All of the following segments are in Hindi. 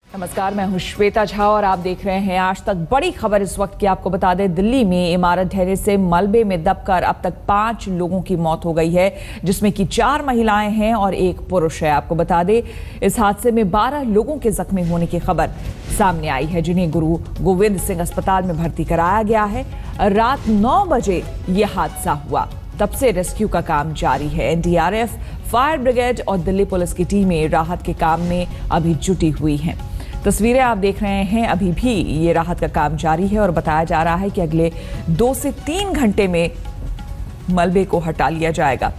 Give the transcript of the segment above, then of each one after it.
नमस्कार, मैं हूं श्वेता झा और आप देख रहे हैं आज तक। बड़ी खबर इस वक्त की आपको बता दें, दिल्ली में इमारत ढहने से मलबे में दबकर अब तक 5 लोगों की मौत हो गई है, जिसमें कि 4 महिलाएं हैं और 1 पुरुष है। आपको बता दें, इस हादसे में 12 लोगों के जख्मी होने की खबर सामने आई है, जिन्हें गुरु गोविंद सिंह अस्पताल में भर्ती कराया गया है। रात 9 बजे यह हादसा हुआ, तब से रेस्क्यू का काम जारी है। एनडीआरएफ, फायर ब्रिगेड और दिल्ली पुलिस की टीमें राहत के काम में अभी जुटी हुई हैं। तस्वीरें आप देख रहे हैं, अभी भी ये राहत का काम जारी है और बताया जा रहा है कि अगले 2 से 3 घंटे में मलबे को हटा लिया जाएगा।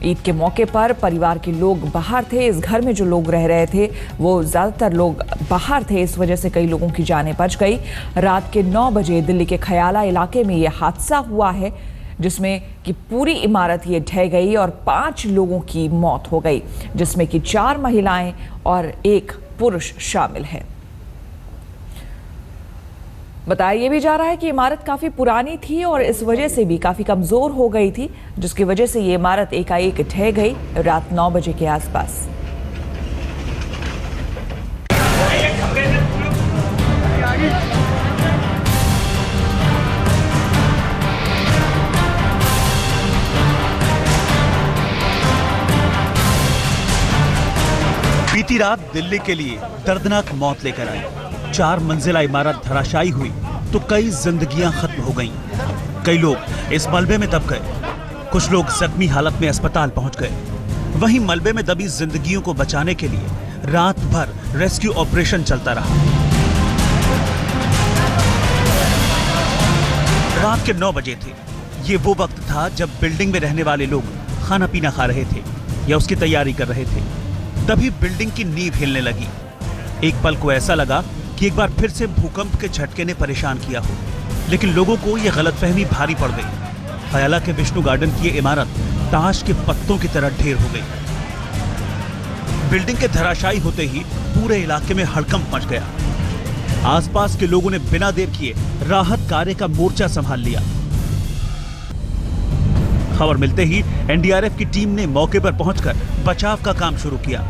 ईद के मौके पर परिवार के लोग बाहर थे। इस घर में जो लोग रह रहे थे वो ज्यादातर लोग बाहर थे, इस वजह से कई लोगों की जानें बच गई। रात के 9 बजे दिल्ली के खयाला इलाके में यह हादसा हुआ है, जिसमें कि पूरी इमारत ये ढह गई और 5 लोगों की मौत हो गई, जिसमें कि 4 महिलाएं और 1 पुरुष शामिल है। बताया ये भी जा रहा है कि इमारत काफी पुरानी थी और इस वजह से भी काफी कमजोर हो गई थी, जिसकी वजह से ये इमारत एकाएक ढह गई रात 9 बजे के आसपास। बीती रात दिल्ली के लिए दर्दनाक मौत लेकर आई। 4 मंजिला इमारत धराशायी हुई तो कई जिंदगियां खत्म हो गईं। कई लोग इस मलबे में दब गए, कुछ लोग जख्मी हालत में अस्पताल पहुंच गए। वहीं मलबे में दबी जिंदगियों को बचाने के लिए रात भर रेस्क्यू ऑपरेशन चलता रहा। रात के 9 बजे थे। ये वो वक्त था जब बिल्डिंग में रहने वाले लोग खाना पीना खा रहे थे या उसकी तैयारी कर रहे थे। तभी बिल्डिंग की नींव हिलने लगी। एक पल को ऐसा लगा कि एक बार फिर से भूकंप के झटके ने परेशान किया हो, लेकिन लोगों को यह गलतफहमी भारी पड़ गई। खयाला के विष्णु गार्डन की यह इमारत ताश के पत्तों की तरह ढेर हो गई। बिल्डिंग के धराशायी होते ही पूरे इलाके में हड़कंप मच गया। आसपास के लोगों ने बिना देर किए राहत कार्य का मोर्चा संभाल लिया। खबर मिलते ही एनडीआरएफ की टीम ने मौके पर पहुंचकर बचाव का काम शुरू किया।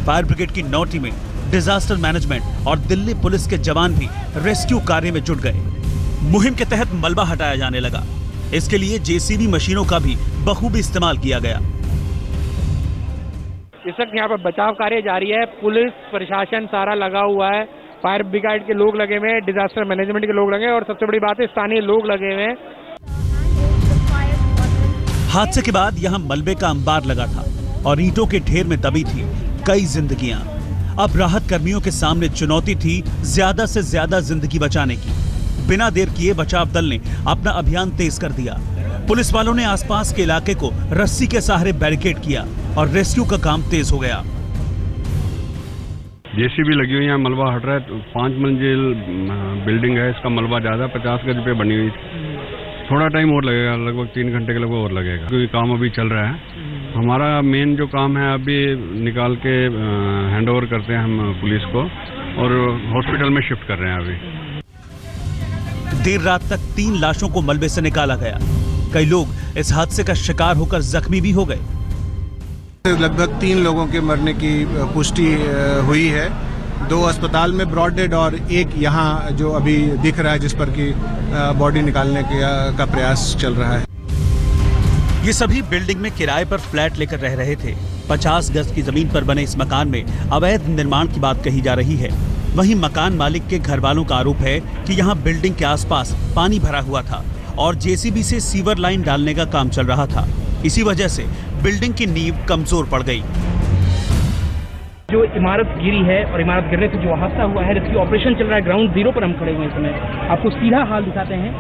फायर ब्रिगेड की 9 टीमें, डिजास्टर मैनेजमेंट और दिल्ली पुलिस के जवान भी रेस्क्यू कार्य में जुट गए। मुहिम के तहत मलबा हटाया जाने लगा। इसके लिए जेसीबी मशीनों का भी बखूबी इस्तेमाल किया गया। इस वक्त यहाँ पर बचाव कार्य जारी है। पुलिस प्रशासन सारा लगा हुआ है। फायर ब्रिगेड के लोग लगे हुए हैं, डिजास्टर मैनेजमेंट के लोग लगे हैं और सबसे बड़ी बात है स्थानीय लोग लगे हुए हैं। हादसे के बाद यहाँ मलबे का अंबार लगा था और ईंटों के ढेर में दबी थी कई जिंदगियां। अब राहत कर्मियों के सामने चुनौती थी ज्यादा से ज्यादा जिंदगी बचाने की। बिना देर किए बचाव दल ने अपना अभियान तेज कर दिया। पुलिस वालों ने आसपास के इलाके को रस्सी के सहारे बैरिकेड किया और रेस्क्यू का काम तेज हो गया। जेसीबी लगी हुई है, मलबा हट रहा है। 5 मंजिल बिल्डिंग है, इसका मलबा ज्यादा 50 गज पे बनी हुई। थोड़ा टाइम और लगेगा, लगभग 3 घंटे के लगभग और लगेगा, क्योंकि काम अभी चल रहा है। हमारा मेन जो काम है अभी निकाल के हैंड ओवर करते हैं हम पुलिस को और हॉस्पिटल में शिफ्ट कर रहे हैं अभी। देर रात तक 3 लाशों को मलबे से निकाला गया। कई लोग इस हादसे का शिकार होकर जख्मी भी हो गए। लगभग 3 लोगों के मरने की पुष्टि हुई है। 2 अस्पताल में ब्रॉड डेड और 1 यहाँ जो अभी दिख रहा है, जिस पर की बॉडी निकालने का प्रयास चल रहा है। ये सभी बिल्डिंग में किराए पर फ्लैट लेकर रह रहे थे। 50 गज की जमीन पर बने इस मकान में अवैध निर्माण की बात कही जा रही है। वहीं मकान मालिक के घर वालों का आरोप है कि यहाँ बिल्डिंग के आसपास पानी भरा हुआ था और जेसीबी से सीवर लाइन डालने का काम चल रहा था। इसी वजह से बिल्डिंग की नींव कमजोर पड़ गई। जो इमारत गिरी है और इमारत गिरने से जो हादसा हुआ है, रेस्क्यू ऑपरेशन चल रहा है। ग्राउंड जीरो पर हम खड़े हुए इस समय आपको सीधा हाल दिखाते हैं।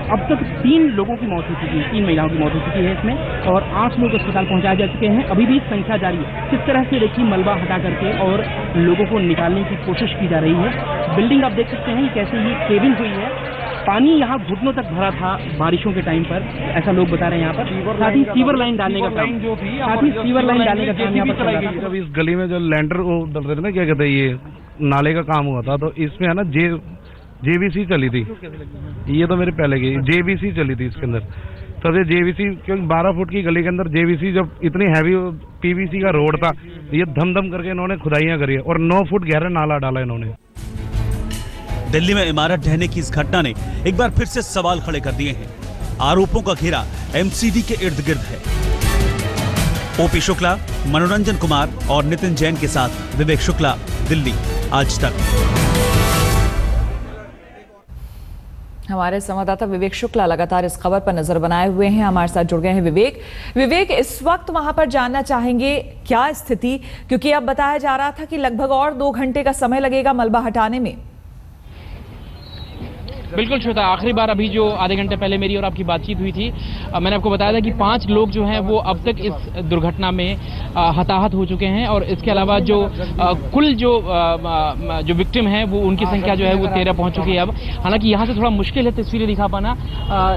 अब तक 3 लोगों की मौत हो चुकी है, 3 महिलाओं की मौत हो चुकी है इसमें और 8 लोग अस्पताल पहुंचाए जा चुके हैं। अभी भी संख्या जारी है। किस तरह से देखिए मलबा हटा करके और लोगों को निकालने की कोशिश की जा रही है। बिल्डिंग आप देख सकते हैं कैसे ये केबिन हुई है। पानी यहाँ घुटनों तक भरा था बारिशों के टाइम पर, ऐसा लोग बता रहे हैं यहाँ पर। साथ ही सीवर लाइन डालने का काम, साथ ही सीवर लाइन डालने का काम यहाँ पर चल रहा था। जब इस गली में जो लैंडर वो डल रहे थे ना, क्या कहते हैं, ये नाले का काम हुआ था, तो इसमें है ना जेबीसी चली थी। ये तो मेरे पहले की जेबीसी चली थी इसके अंदर। तो ये जेवीसी, क्योंकि 12 फुट की गली के अंदर जेवीसी जब इतनी हैवी पीवीसी का रोड था, ये धम धम करके इन्होंने खुदाइयां करी है और 9 फुट गहरा नाला डाला इन्होंने। दिल्ली में इमारत ढहने की इस घटना ने एक बार फिर से सवाल खड़े कर दिए हैं। आरोपों का घेरा एमसीडी के इर्द गिर्द है। ओपी शुक्ला, मनोरंजन कुमार और नितिन जैन के साथ विवेक शुक्ला, दिल्ली आज तक। हमारे संवाददाता विवेक शुक्ला लगातार इस खबर पर नजर बनाए हुए हैं, हमारे साथ जुड़ गए हैं विवेक, इस वक्त वहां पर जानना चाहेंगे क्या स्थिति, क्योंकि अब बताया जा रहा था कि लगभग और 2 घंटे का समय लगेगा मलबा हटाने में। बिल्कुल श्वेता, आखिरी बार अभी जो आधे घंटे पहले मेरी और आपकी बातचीत हुई थी, मैंने आपको बताया था कि 5 लोग जो हैं वो अब तक इस दुर्घटना में हताहत हो चुके हैं और इसके अलावा जो कुल जो विक्टिम है वो उनकी संख्या जो है वो 13 पहुंच चुकी है अब। हालांकि यहाँ से थोड़ा मुश्किल है तस्वीरें दिखा पाना,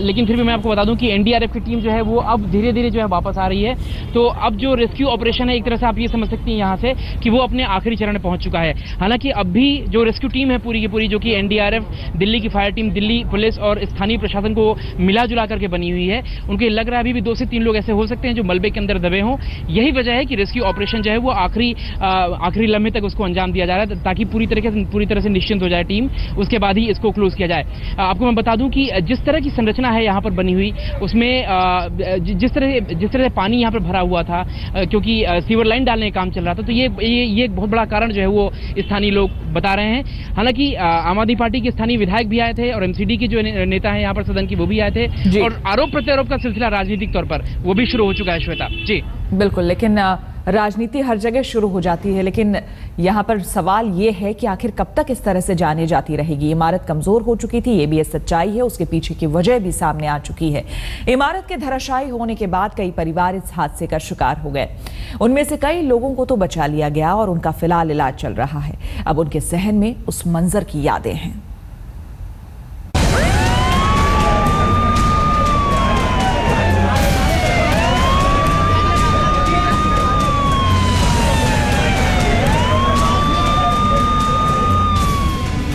लेकिन फिर भी मैं आपको बता दूं कि एनडीआरएफ की टीम जो है वो अब धीरे धीरे जो है वापस आ रही है। तो अब जो रेस्क्यू ऑपरेशन है, एक तरह से आप ये समझ सकती हैं यहाँ से कि वो अपने आखिरी चरण में पहुंच चुका है। हालांकि अब भी जो रेस्क्यू टीम है पूरी की पूरी, जो कि एनडीआरएफ, दिल्ली की फायर टीम, दिल्ली पुलिस और स्थानीय प्रशासन को मिला जुला करके बनी हुई है, उनको लग रहा है अभी भी 2 से 3 लोग ऐसे हो सकते हैं जो मलबे के अंदर दबे हों। यही वजह है कि रेस्क्यू ऑपरेशन जो है वो आखिरी लम्हे तक उसको अंजाम दिया जा रहा है, ताकि पूरी तरह से निश्चिंत हो जाए टीम, उसके बाद ही इसको क्लोज किया जाए। आपको मैं बता दूं कि जिस तरह की संरचना है यहाँ पर बनी हुई, उसमें जिस तरह से पानी यहाँ पर भरा हुआ था, क्योंकि सीवर लाइन डालने का काम चल रहा था, तो ये एक बहुत बड़ा कारण जो है वो स्थानीय लोग बता रहे हैं। हालांकि आम आदमी पार्टी के स्थानीय विधायक भी आए थे और एमसीडी के जो नेता हैं यहाँ पर सदन की, वो भी आए थे और आरोप प्रत्यारोप का सिलसिला राजनीतिक तौर पर वो भी शुरू हो चुका है श्वेता जी। बिल्कुल, लेकिन राजनीति हर जगह शुरू हो जाती है, लेकिन यहाँ पर सवाल ये है कि आखिर कब तक इस तरह से जाने जाती रहेगी। इमारत कमजोर हो चुकी थी, ये भी एक सच्चाई है, उसके पीछे की वजह भी सामने आ चुकी है। इमारत के धराशायी होने के बाद कई परिवार इस हादसे का शिकार हो गए। उनमें से कई लोगों को तो बचा लिया गया और उनका फिलहाल इलाज चल रहा है। अब उनके सहन में उस मंजर की यादें हैं।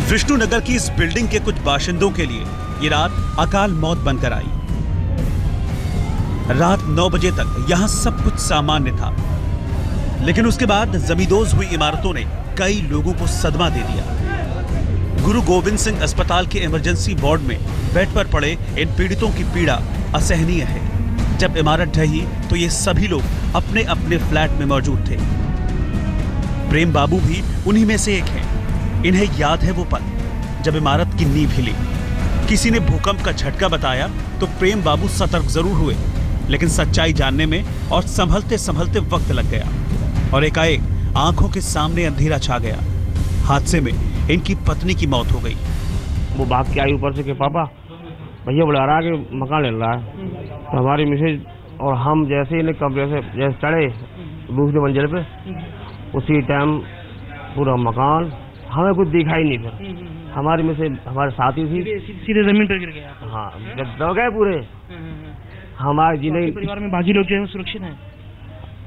विष्णुनगर की इस बिल्डिंग के कुछ बाशिंदों के लिए ये रात अकाल मौत बनकर आई। रात 9 बजे तक यहां सब कुछ सामान्य था, लेकिन उसके बाद जमींदोज हुई इमारतों ने कई लोगों को सदमा दे दिया। गुरु गोविंद सिंह अस्पताल के इमरजेंसी वार्ड में बेड पर पड़े इन पीड़ितों की पीड़ा असहनीय है। जब इमारत ढही तो ये सभी लोग अपने अपने फ्लैट में मौजूद थे। प्रेम बाबू भी उन्हीं में से एक हैं। इन्हें याद है वो पल जब इमारत की नींव हिली। किसी ने भूकंप का झटका बताया तो प्रेम बाबू सतर्क जरूर हुए, लेकिन सच्चाई जानने में और संभलते संभलते वक्त लग गया और एकाएक आंखों के सामने अंधेरा छा गया। हादसे में इनकी पत्नी की मौत हो गई। वो भाग के आई ऊपर से कि पापा भैया बुला रहा है कि मकान ले रहा है। तो हमारी मिसेज और हम जैसे ही कमरे से जैसे चढ़े दूसरे मंजिल पे, उसी टाइम पूरा मकान हमें कुछ दिखाई नहीं। फिर हमारी में से हमारे साथी थी, सीधे जमीन पर गिर गया। हाँ, जब दब गए पूरे। हमारे जिले परिवार में बाकी लोग जो है सुरक्षित हैं।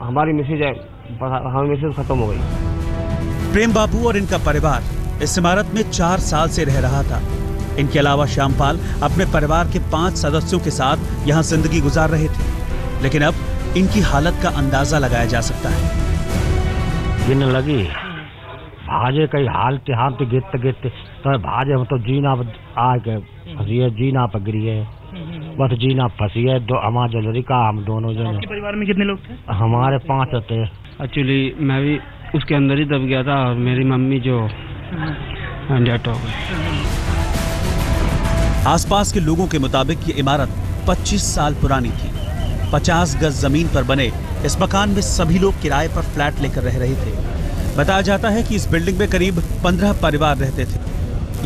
हमारी मिसेज है, हमारी मिसेज खत्म हो गई। प्रेम बाबू और इनका परिवार इस इमारत में 4 साल से रह रहा था। इनके अलावा श्यामपाल अपने परिवार के 5 सदस्यों के साथ यहाँ जिंदगी गुजार रहे थे, लेकिन अब इनकी हालत का अंदाजा लगाया जा सकता है। गिन लगी भाजे कई हालते हालते गिरते गिरते तो भाजे हम तो जीना आ गए फंसी है, जीना पर गिरी है, बस जीना फंसी है। दो हमारा जल्दी का हम दोनों जने। आपके परिवार में कितने लोग थे? हमारे 5 होते। एक्चुअली मैं भी उसके अंदर ही दब गया था और मेरी मम्मी जो डेथ हो गई। आसपास के लोगों के मुताबिक ये इमारत 25 साल पुरानी थी। 50 गज जमीन पर बने इस मकान में सभी लोग किराए पर फ्लैट लेकर रह रहे थे। बताया जाता है कि इस बिल्डिंग में करीब 15 परिवार रहते थे,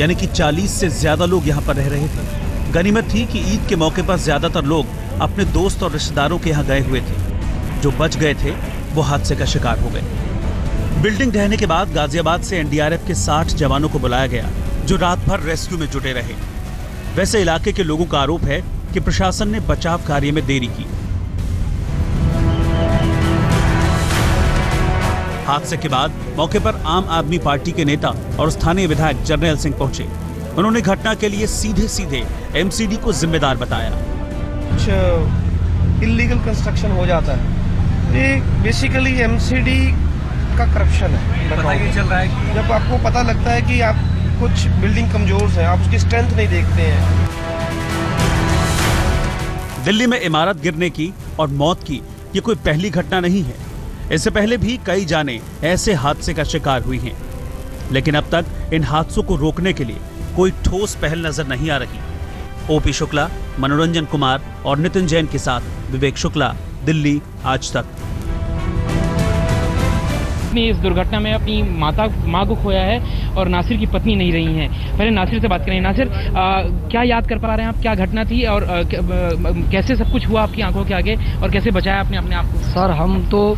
यानी कि 40 से ज्यादा लोग यहाँ पर रह रहे थे। गनीमत थी कि ईद के मौके पर ज्यादातर लोग अपने दोस्त और रिश्तेदारों के यहाँ गए हुए थे। जो बच गए थे वो हादसे का शिकार हो गए। बिल्डिंग ढहने के बाद गाजियाबाद से एनडीआरएफ के 60 जवानों को बुलाया गया, जो रात भर रेस्क्यू में जुटे रहे। वैसे इलाके के लोगों का आरोप है कि प्रशासन ने बचाव कार्य में देरी की। हादसे के बाद मौके पर आम आदमी पार्टी के नेता और स्थानीय विधायक जरनैल सिंह पहुंचे। उन्होंने घटना के लिए सीधे सीधे एमसीडी को जिम्मेदार बताया। कुछ इलीगल कंस्ट्रक्शन हो जाता है। ये बेसिकली एमसीडी का करप्शन है। पता ये चल रहा है कि जब आपको पता लगता है कि आप कुछ बिल्डिंग कमजोर है, आप उसकी स्ट्रेंथ नहीं देखते हैं। दिल्ली में इमारत गिरने की और मौत की ये कोई पहली घटना नहीं है। इससे पहले भी कई जानें ऐसे हादसे का शिकार हुई हैं, लेकिन अब तक इन हादसों को रोकने के लिए कोई ठोस पहल नजर नहीं आ रही। ओपी शुक्ला, मनोरंजन कुमार और नितिन जैन के साथ विवेक शुक्ला, दिल्ली आज तक। इस दुर्घटना में अपनी माँ को खोया है और नासिर की पत्नी नहीं रही हैं। पहले नासिर से बात करें। नासिर, क्या याद कर पा रहे हैं आप, क्या घटना थी और कैसे सब कुछ हुआ आपकी आंखों के आगे और कैसे बचाया आपने अपने आप को? सर, हम तो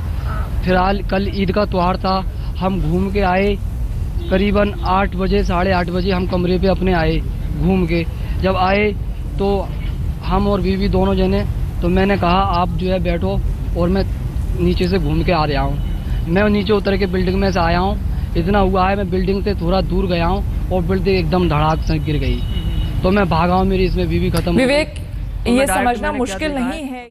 फिलहाल कल ईद का त्योहार था, हम घूम के आए करीबन 8 बजे 8:30 बजे हम कमरे पे अपने आए घूम के। जब आए तो हम और बीवी दोनों जने, तो मैंने कहा आप जो है बैठो और मैं नीचे से घूम के आ रहा हूँ। मैं नीचे उतर के बिल्डिंग में से आया हूँ, इतना हुआ है मैं बिल्डिंग से थोड़ा दूर गया हूँ और बिल्डिंग एकदम धड़ाक से गिर गई। तो मैं भागा हूँ, मेरी इसमें बीवी खत्म हो गई। विवेक, ये समझना मुश्किल नहीं है।